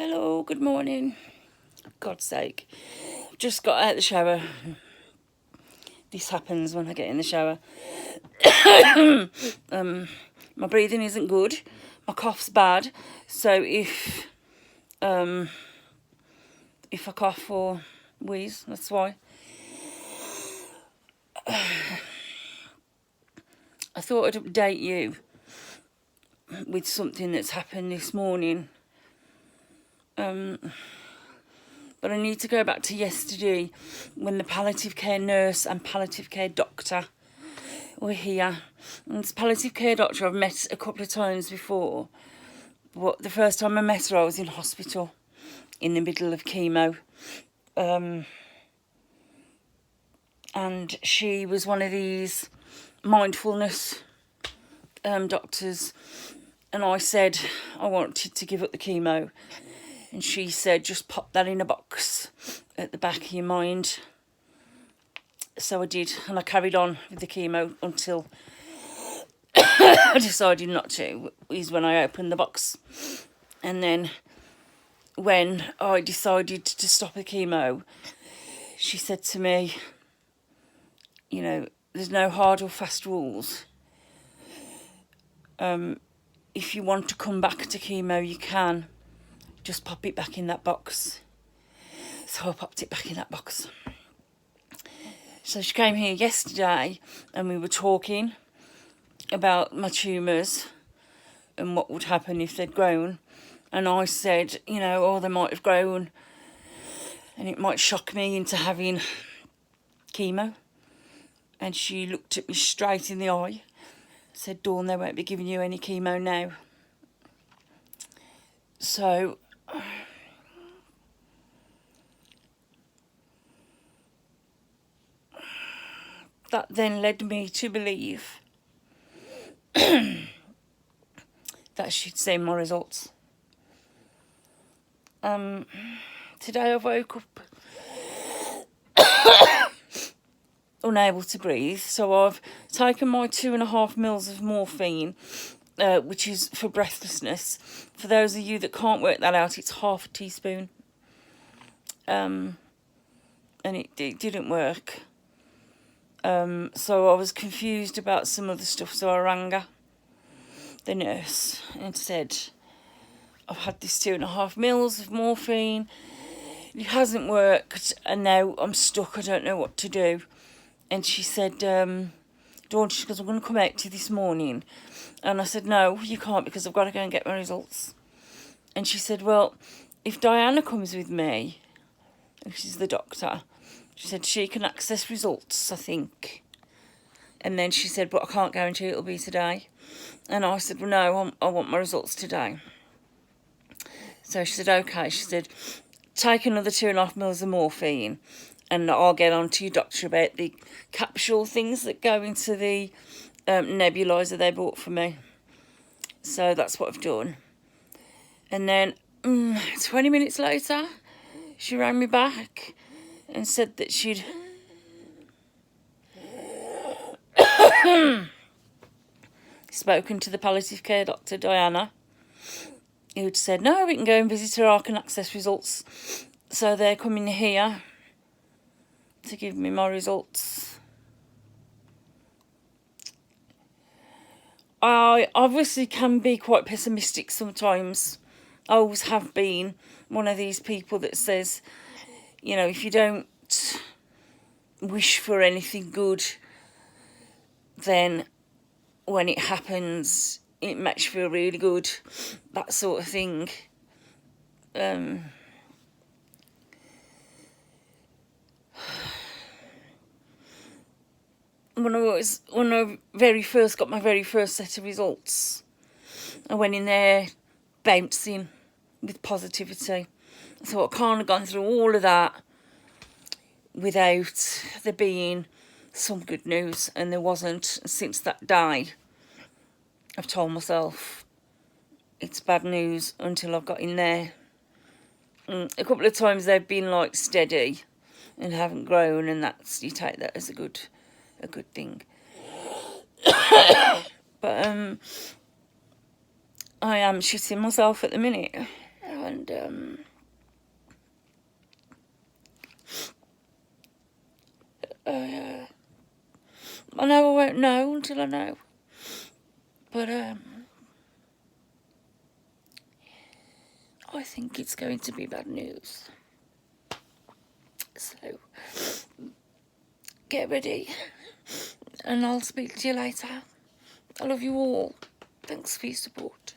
Hello, good morning. God's sake. Just got out of the shower. This happens when I get in the shower. My breathing isn't good. My cough's bad. So if I cough or wheeze, that's why. I thought I'd update you with something that's happened this morning. But I need to go back to yesterday when the palliative care nurse and palliative care doctor were here. And this palliative care doctor I've met a couple of times before. But the first time I met her, I was in hospital in the middle of chemo. And she was one of these mindfulness doctors. And I said I wanted to give up the chemo. And she said, just pop that in a box at the back of your mind. So I did, and I carried on with the chemo until I decided not to, is when I opened the box. And then when I decided to stop the chemo, she said to me, you know, there's no hard or fast rules. If you want to come back to chemo, you can. Just pop it back in that box. So I popped it back in that box. So she came here yesterday and we were talking about my tumours and what would happen if they'd grown. And I said, you know, oh, they might have grown and it might shock me into having chemo. And she looked at me straight in the eye, said, Dawn, they won't be giving you any chemo now. So that then led me to believe that she'd seen my results. Today I woke up unable to breathe, so I've taken my 2.5 mils of morphine, which is for breathlessness. For those of you that can't work that out, it's half a teaspoon. And it didn't work. So I was confused about some other stuff, so I rang her, the nurse, and said, I've had this 2.5 mils of morphine, it hasn't worked, and now I'm stuck, I don't know what to do. And she said, Dawn, she goes, I'm going to come out to you this morning. And I said, no, you can't, because I've got to go and get my results. And she said, well, if Diana comes with me, and she's the doctor, she said she can access results, I think. And then she said, but I can't guarantee it'll be today. And I said, well, no, I want my results today. So she said, okay. She said, take another 2.5 mils of morphine and I'll get on to your doctor about the capsule things that go into the nebulizer they bought for me. So that's what I've done. And then 20 minutes later, she rang me back and said that she'd spoken to the palliative care doctor, Diana, who'd said, no, we can go and visit her, I can access results. So they're coming here to give me my results. I obviously can be quite pessimistic sometimes. I always have been one of these people that says, you know, if you don't wish for anything good, then when it happens, it makes you feel really good, that sort of thing. When I very first got my very first set of results, I went in there bouncing with positivity. So I can't have gone through all of that without there being some good news, and there wasn't. Since that day, I've told myself it's bad news until I've got in there. A couple of times they've been like steady and haven't grown, and that's, you take that as a good thing. But I am shitting myself at the minute. And I know I won't know until I know. But I think it's going to be bad news. So get ready, and I'll speak to you later. I love you all. Thanks for your support.